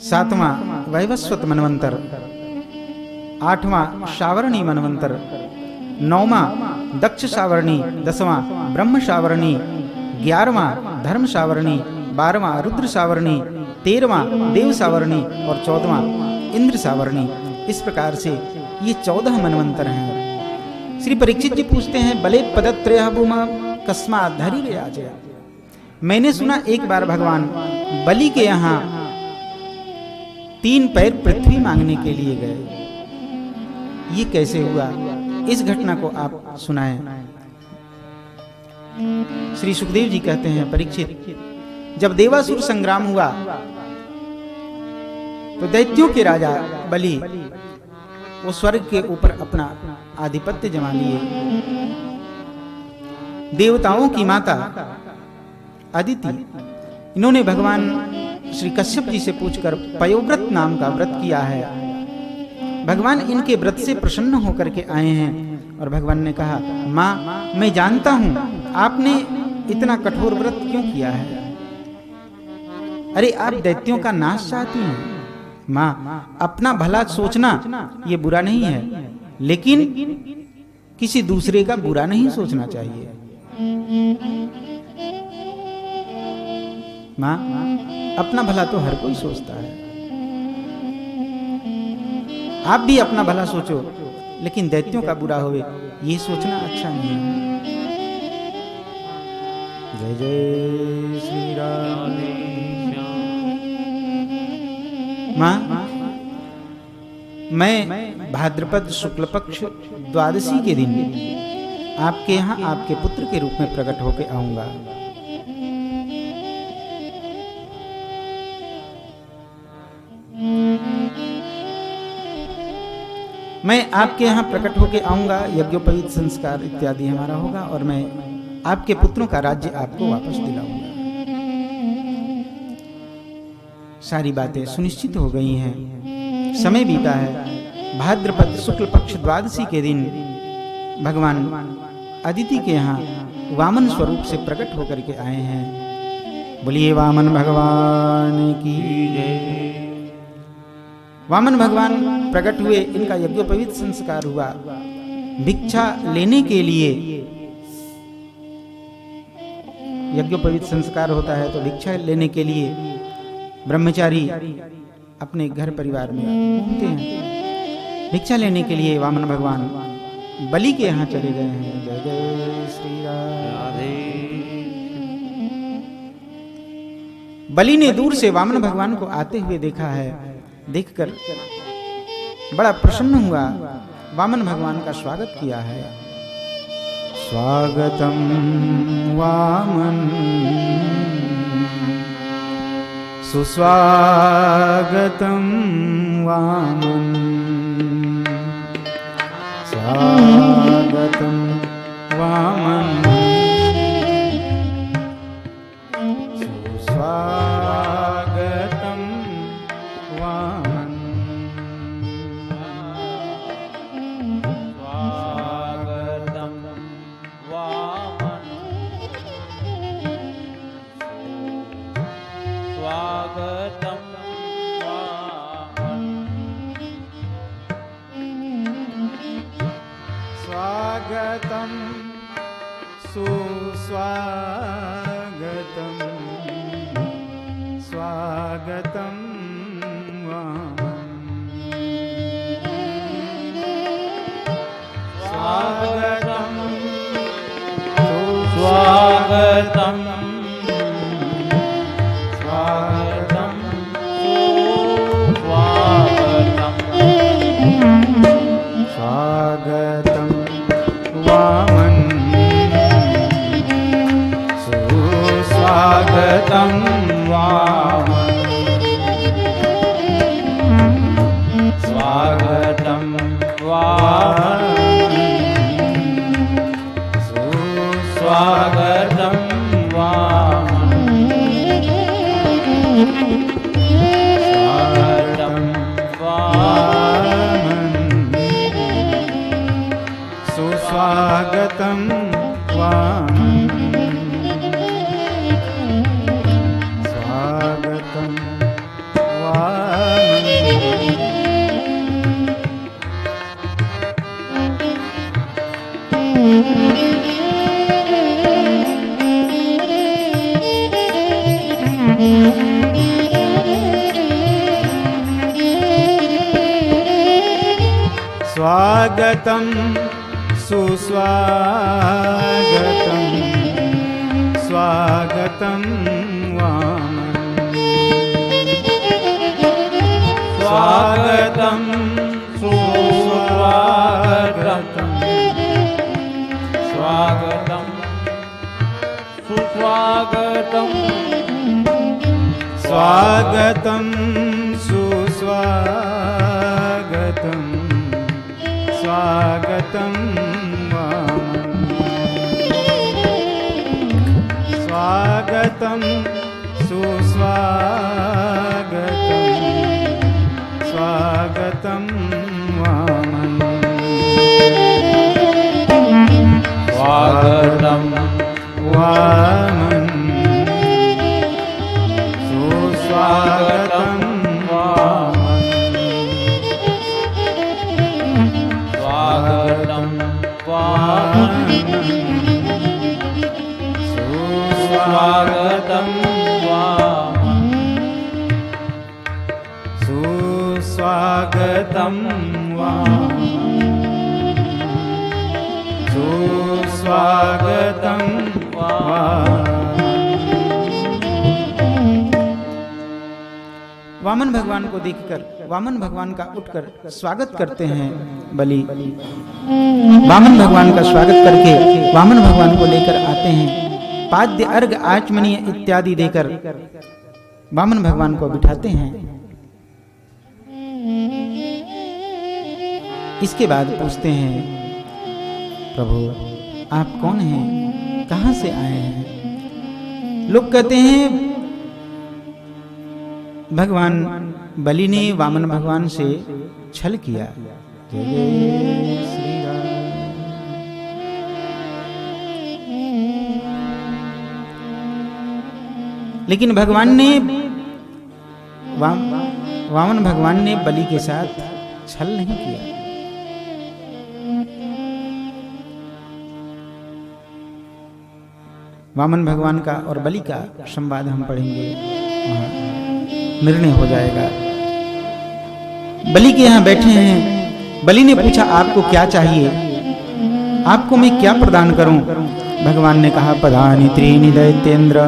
सातवां वैवस्वत मनवंतर, आठवां शावरणी मनवंतर, नौवां दक्ष सावरणी, 10वां ब्रह्म सावरणी, 11वां धर्म सावरणी, 12वां रुद्र सावरणी, 13वां देव सावरणी और 14वां इंद्र सावरणी। इस प्रकार से ये 14 मनवंतर हैं। श्री परीक्षित जी पूछते हैं, बले पदत्रय भूमा कस्मात् धरी आजय। मैंने सुना एक बार भगवान बलि के यहाँ 3 पैर पृथ्वी मांगने के लिए गए। ये कैसे हुआ, इस घटना को आप सुनाएं। श्री सुखदेव जी कहते हैं, परीक्षित, जब देवासुर संग्राम हुआ तो दैत्यों के राजा बलि वो स्वर्ग के ऊपर अपना आधिपत्य जमा लिए। देवताओं की माता अदिति, इन्होंने भगवान श्री कश्यप जी से पूछकर पयोव्रत नाम का व्रत किया है। भगवान इनके व्रत से प्रसन्न होकर के आए हैं और भगवान ने कहा, माँ मैं जानता हूं आपने इतना कठोर व्रत क्यों किया है। अरे आप दैत्यों का नाश चाहती हैं। माँ अपना भला सोचना ये बुरा नहीं है, लेकिन किसी दूसरे का बुरा नहीं सोचना चाहिए। माँ अपना भला तो हर कोई सोचता है, आप भी अपना भला सोचो, लेकिन दैत्यों का बुरा होवे ये सोचना अच्छा नहीं है। जय जय श्री राम। माँ मैं भाद्रपद शुक्ल पक्ष द्वादशी के दिन आपके यहाँ आपके पुत्र के रूप में प्रकट होकर आऊंगा। मैं आपके यहाँ प्रकट होकर आऊंगा, यज्ञोपवीत संस्कार इत्यादि हमारा होगा और मैं आपके पुत्रों का राज्य आपको वापस दिलाऊंगा। सारी बातें सुनिश्चित हो गई हैं। समय बीता है। भाद्रपद शुक्ल पक्ष द्वादशी के दिन भगवान अदिति के यहाँ वामन स्वरूप से प्रकट होकर के आए हैं। बोलिए वामन भगवान की जय। वामन भगवान प्रकट हुए, इनका यज्ञोपवीत संस्कार हुआ। भिक्षा लेने के लिए यज्ञोपवीत संस्कार होता है, तो भिक्षा लेने के लिए ब्रह्मचारी अपने घर परिवार में घूमते हैं। भिक्षा लेने के लिए वामन भगवान बलि के यहाँ चले गए हैं। जय जय श्री राधे। बलि ने दूर से वामन भगवान को आते हुए देखा है। देखकर बड़ा प्रसन्न हुआ, वामन भगवान का स्वागत किया है। स्वागतम वामन सुस्वागतम वामन, स्वागतम वामन, सुस्वागतम वामन, स्वागतम वामन, स्वागतम वामन, स्वागतम सुस्वागतम, स्वागतम वामन, स्वागतम सुस्वागतम, स्वागतम सुस्वागतम, स्वागतम वामन, सुस्वागतम वामन, स्वागतम वामन, सुस्वागतम वामन, स्वागतम वामन, सुस्वागतम वामन, स्वागतम वामन, स्वागतं सुस्वागतं स्वागतं वामन स्वागतं सुस्वागतं स्वागतं सुस्वागतं स्वागतं सुस्वागतं स्वागतं वामन स्वागतं सुस्वागतं स्वागतं वामन स्वागतं वामन सुस्वागतं वामन स्वागतं वामन सुस्वागतं वामन सुस्वागतं वामन सुस्वागतं वामन। वामन भगवान को देखकर वामन भगवान का उठकर स्वागत करते हैं बलि। वामन भगवान का स्वागत करके वामन भगवान को लेकर आते हैं, पाद्य अर्घ आचमनीय इत्यादि देकर वामन भगवान को बिठाते हैं। इसके बाद पूछते हैं, प्रभु आप कौन हैं, कहां से आए हैं? लोग कहते हैं भगवान बलि ने वामन भगवान से छल किया। जय जय श्री राम। लेकिन भगवान ने वामन भगवान ने बलि के साथ छल नहीं किया। वामन भगवान का और बलि का संवाद हम पढ़ेंगे, वहां निर्णय हो जाएगा। बलि के यहाँ बैठे हैं। बलि ने पूछा आपको क्या चाहिए, आपको मैं क्या प्रदान करूं? भगवान ने कहा पदानि त्रीणि दैत्येन्द्र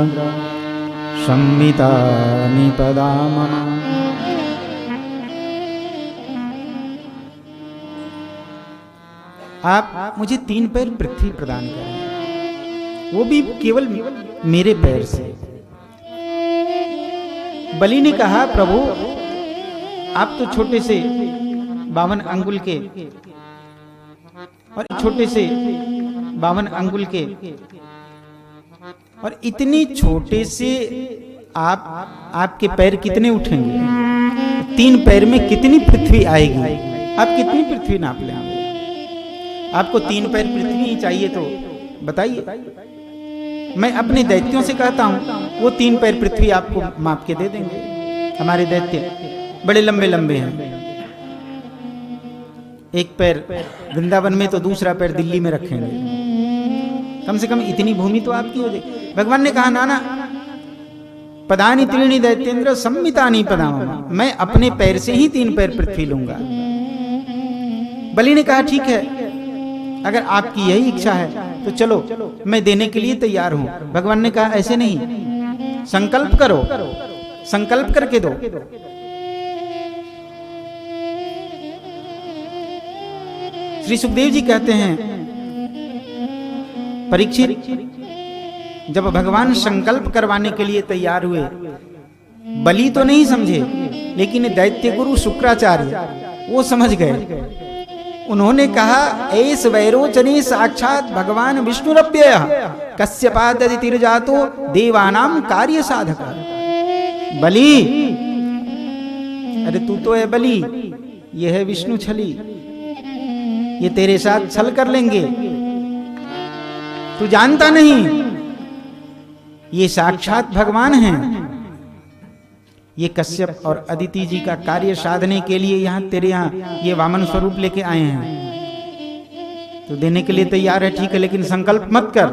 संमितानि पदा मम। आप मुझे 3 पैर पृथ्वी प्रदान करें, वो भी केवल मेरे पैर से। बलि ने कहा प्रभु आप तो छोटे से 52 अंगुल के और छोटे से 52 अंगुल के और इतनी छोटे से आपके पैर कितने उठेंगे? 3 पैर में कितनी पृथ्वी आएगी? आप कितनी पृथ्वी नाप लेंगे? आपको 3 पैर पृथ्वी ही चाहिए तो बताइए, मैं अपने दैत्यों से कहता हूं वो 3 पैर पृथ्वी आपको माप के दे देंगे। हमारे दैत्य बड़े लंबे लंबे हैं, एक पैर वृंदावन में तो दूसरा पैर दिल्ली में रखेंगे। कम से कम इतनी भूमि तो आपकी हो जाएगी। भगवान ने कहा नाना पदानि त्रीणि दैत्येन्द्र संमितानि पदा मम, मैं अपने पैर से ही 3 पैर पृथ्वी लूंगा। बलि ने कहा ठीक है, अगर आपकी यही इच्छा है तो चलो मैं देने के लिए तैयार हूं। भगवान ने कहा ऐसे नहीं, संकल्प करो, संकल्प करके दो। श्री सुखदेव जी कहते हैं परीक्षित जब भगवान संकल्प करवाने के लिए तैयार हुए, बलि तो नहीं समझे, लेकिन दैत्य गुरु शुक्राचार्य वो समझ गए। उन्होंने कहा ऐस वैरोचने साक्षात भगवान विष्णुरप्ययः कश्यपादितिर्जातो देवानां कार्य साधक। बलि, अरे तू तो है बलि, ये है विष्णु छली, ये तेरे साथ छल कर लेंगे। तू जानता नहीं ये साक्षात भगवान हैं। ये कश्यप और अदिति जी का कार्य साधने के लिए यहाँ तेरे यहाँ ये वामन स्वरूप लेके आए हैं। तो देने के लिए तैयार है, ठीक है, लेकिन संकल्प मत कर।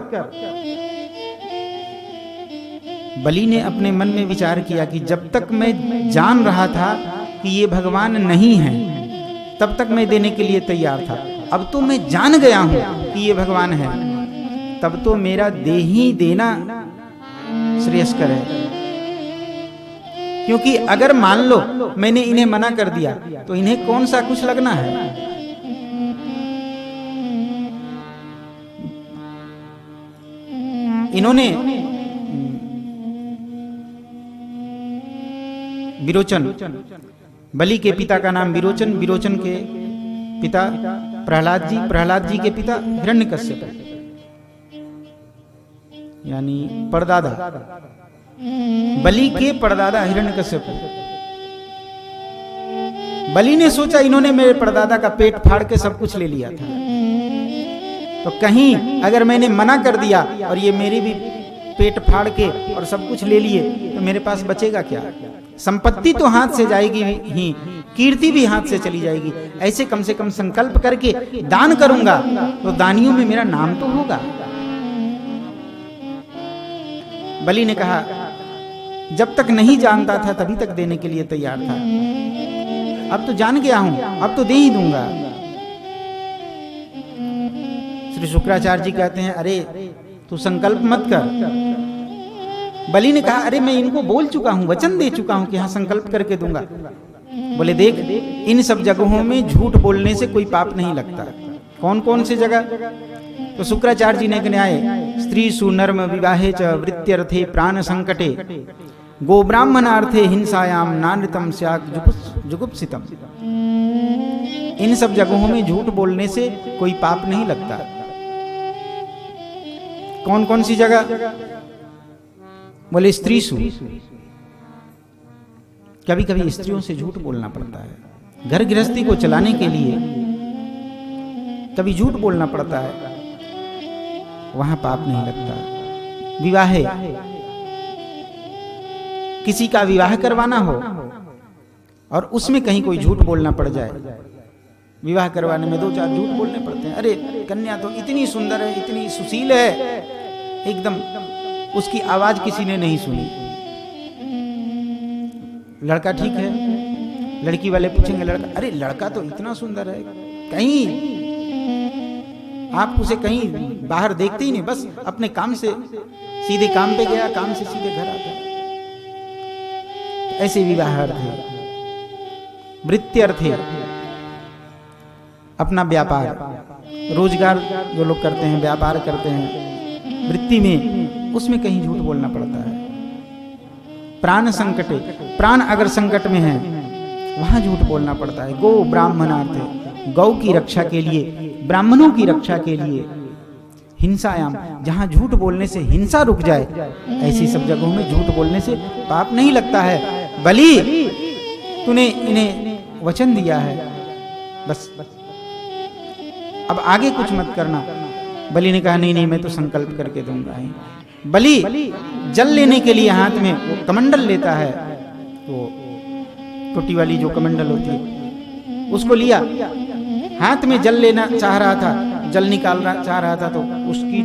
बलि ने अपने मन में विचार किया कि जब तक मैं जान रहा था कि ये भगवान नहीं है, तब तक मैं देने के लिए तैयार था, अब तो मैं जान गया हूं कि ये भगवान है, तब तो मेरा दे ही देना श्रेयस्कर है। क्योंकि अगर मान लो मैंने इन्हें मना कर दिया तो इन्हें कौन सा कुछ लगना है। इन्होंने विरोचन, बलि के पिता का नाम विरोचन, विरोचन के पिता प्रहलाद जी, प्रहलाद जी के पिता हिरण्यकश्यप यानी परदादा, बलि के परदादा हिरण्यकश्यप। बलि ने सोचा इन्होंने मेरे परदादा का पेट फाड़ के सब कुछ ले लिया था, तो कहीं अगर मैंने मना कर दिया और ये मेरी भी पेट फाड़ के और सब कुछ ले लिए तो मेरे पास बचेगा क्या? संपत्ति तो हाथ से जाएगी ही, कीर्ति भी हाथ से चली जाएगी। ऐसे कम से कम संकल्प करके दान करूंगा तो दानियों में मेरा नाम तो होगा। बलि ने कहा जब तक नहीं जानता था तभी तक देने के लिए तैयार था, अब तो जान गया हूं, अब तो दे ही दूंगा। श्री शुक्राचार्य जी कहते हैं अरे तू संकल्प मत कर। बलि ने कहा अरे मैं इनको बोल चुका हूं, वचन दे चुका हूं कि हाँ संकल्प करके दूंगा। बोले देख इन सब जगहों में झूठ बोलने से कोई पाप नहीं लगता। कौन कौन सी जगह? तो शुक्राचार्य जी ने न्याय स्त्री सुनर्म विवाहे च वृत्त्यर्थे प्राण संकटे गो ब्राह्मणार्थे हिंसायाम नानृतम स्यात् जुगुप्सितम। इन सब जगहों में झूठ बोलने से कोई पाप नहीं लगता। कौन कौन सी जगह? बोले स्त्री सु, कभी कभी स्त्रियों से झूठ बोलना पड़ता है, घर गृहस्थी को चलाने के लिए कभी झूठ बोलना पड़ता है, वहां पाप नहीं लगता। विवाह, किसी का विवाह करवाना हो और उसमें कहीं कोई झूठ बोलना पड़ जाए, विवाह करवाने में 2-4 झूठ बोलने पड़ते हैं। अरे कन्या तो इतनी सुंदर है, इतनी सुशील है, एकदम उसकी आवाज किसी ने नहीं सुनी। लड़का ठीक है, लड़की वाले पूछेंगे लड़का, अरे लड़का तो इतना सुंदर है, कहीं आप उसे कहीं बाहर देखते ही नहीं, बस अपने काम से सीधे काम पे गया, काम से सीधे घर आता। ऐसे विवाह अर्थ है। वृत्ति अर्थ है अपना व्यापार, रोजगार जो लोग करते हैं, व्यापार करते हैं, वृत्ति में उसमें कहीं झूठ बोलना पड़ता है। प्राण संकटे, प्राण अगर संकट में है वहां झूठ बोलना पड़ता है। गो ब्राह्मणार्थ, गौ की रक्षा के लिए, ब्राह्मणों की रक्षा के लिए। हिंसायाम, जहां झूठ बोलने से हिंसा रुक जाए, ऐसी सब जगहों में झूठ बोलने से पाप नहीं लगता है। बलि तूने इन्हें वचन दिया है, बस अब आगे कुछ मत करना। बलि ने कहा नहीं नहीं मैं तो संकल्प करके दूंगा ही। बलि जल लेने के लिए हाथ में वो कमंडल लेता है, वो टोटी वाली जो कमंडल होती है उसको लिया, हाथ में जल लेना चाह रहा था, जल निकालना चाह रहा था, तो उसकी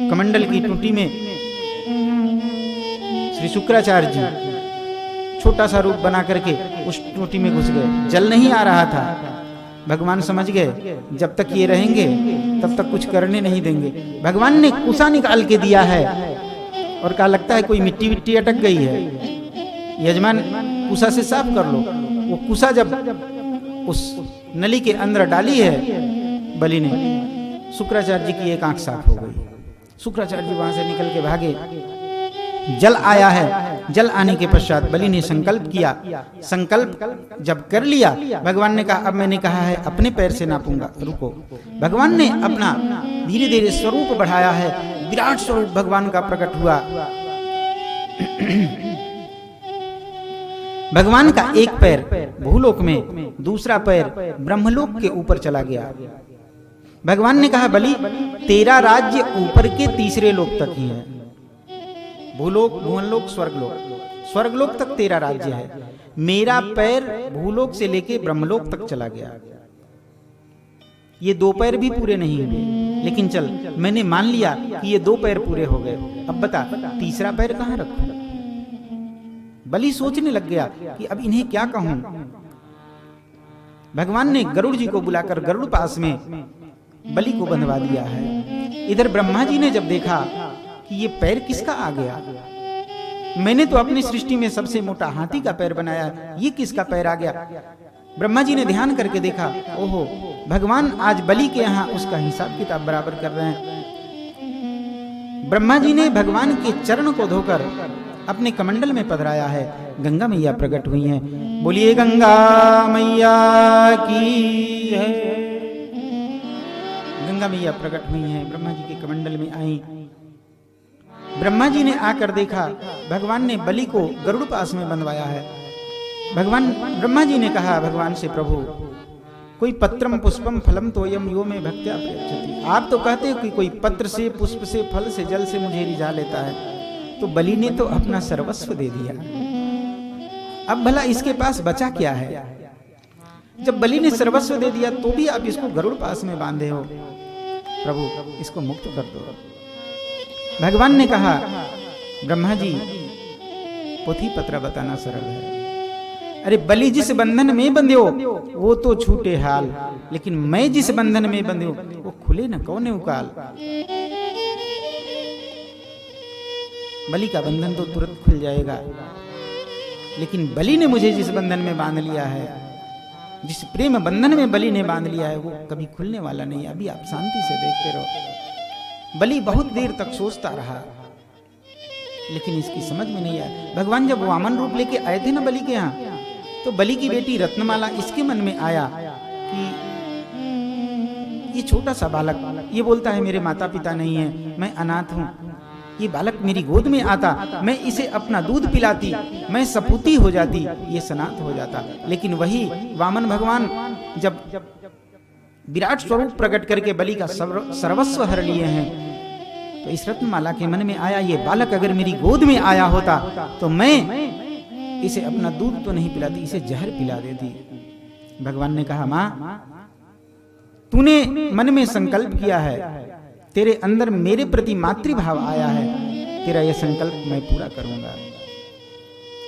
कमंडल की टोटी में श्री शुक्राचार्य जी छोटा सा रूप बना करके उस टोटी में घुस गए। जल नहीं आ रहा था, भगवान समझ गए जब तक ये रहेंगे तब तक कुछ करने नहीं देंगे। भगवान ने कुसा निकाल के दिया है और कहा लगता है कोई मिट्टी विट्टी अटक गई है, यजमान कुसा से साफ कर लो। वो कुसा जब उस नली के अंदर डाली है बलि ने, शुक्राचार्य जी की एक आंख साफ हो गई। शुक्राचार्य जी वहां से निकल के भागे, जल आया है। जल आने के पश्चात बलि ने संकल्प किया। संकल्प जब कर लिया, भगवान ने कहा अब मैंने कहा है अपने पैर से नापूंगा, रुको। भगवान ने अपना धीरे धीरे स्वरूप बढ़ाया है, विराट स्वरूप भगवान का प्रकट हुआ। भगवान का एक पैर भूलोक में, दूसरा पैर ब्रह्मलोक के ऊपर चला गया। भगवान ने कहा बलि तेरा राज्य ऊपर के तीसरे लोक तक ही है, भूलोक, भुवनलोक, स्वर्गलोक, स्वर्गलोक तक तेरा राज्य है। मेरा पैर भूलोक से लेके ब्रह्मलोक तक चला गया। ये 2 पैर भी पूरे नहीं हुए, लेकिन चल मैंने मान लिया कि ये 2 पैर पूरे हो गए, अब बता तीसरा पैर कहां रखूं। बलि सोचने लग गया कि अब इन्हें क्या कहूं। भगवान ने गरुड़ जी को बुलाकर गरुड़ पास में बलि को बंधवा दिया है। इधर ब्रह्मा जी ने जब देखा कि ये पैर किसका आ गया, मैंने तो अपनी सृष्टि में सबसे मोटा हाथी का पैर बनाया, ये किसका पैर आ गया। ब्रह्मा जी ने ध्यान करके देखा, ओहो, भगवान आज बलि के यहाँ उसका हिसाब किताब बराबर कर रहे हैं। ब्रह्मा जी ने भगवान के चरण को धोकर अपने कमंडल में पधराया है। गंगा मैया प्रकट हुई हैं। बोलिए गंगा मैया की है। गंगा मैया प्रकट हुई हैं, ब्रह्मा जी के कमंडल में आई। ब्रह्मा जी ने आकर देखा, भगवान ने बलि को गरुड़ पास में बंधवाया है। ब्रह्मा जी ने कहा भगवान से, प्रभु कोई पत्रम पुष्पम फलम तोयम यो में भक्त्या प्रयच्छति। आप तो कहते हो कि कोई पत्र से, पुष्प से, फल से, जल से मुझे रिझा लेता है, तो बलि ने तो अपना सर्वस्व दे दिया। अब भला इसके पास बचा क्या है? जब बलि ने सर्वस्व दे दिया तो भी आप इसको गरुड़ पास में बांधे हो। प्रभु इसको मुक्त कर दो। भगवान ने कहा, ब्रह्मा जी पोथी पत्र बताना सरल है। अरे बलि जिस बंधन में बंध्यो वो तो छूटे हाल, लेकिन मैं जिस बंधन में बंध्यो वो खुले न कौने उकाल। बलि का बंधन तो तुरंत खुल जाएगा, लेकिन बलि ने मुझे जिस बंधन में बांध लिया है, जिस प्रेम बंधन में बलि ने बांध लिया है, वो कभी खुलने वाला नहीं। अभी आप शांति से देखते रहो। बलि बहुत देर तक सोचता रहा, लेकिन इसकी समझ में नहीं आया। भगवान जब वामन रूप लेके आए थे ना बलि के यहाँ, तो बलि की बेटी रत्नमाला इसके मन में आया कि ये छोटा सा बालक ये बोलता है मेरे माता पिता नहीं है, मैं अनाथ हूँ, ये बालक मेरी गोद में आता, मैं इसे अपना दूध पिलाती, मैं सपूती हो जाती, ये सनाथ हो जाता। लेकिन वही वामन भगवान जब विराट स्वरूप प्रकट करके बलि का सर्वस्व हर लिए हैं, तो इस रत्नमाला के मन में आया, ये बालक अगर मेरी गोद में आया होता तो मैं इसे अपना दूध तो नहीं पिलाती, इसे जहर पिला देती। भगवान ने कहा, माँ तूने मन में संकल्प किया है, तेरे अंदर मेरे प्रति मातृभाव आया है, तेरा यह संकल्प मैं पूरा करूंगा।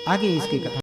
आगे इसकी कथा।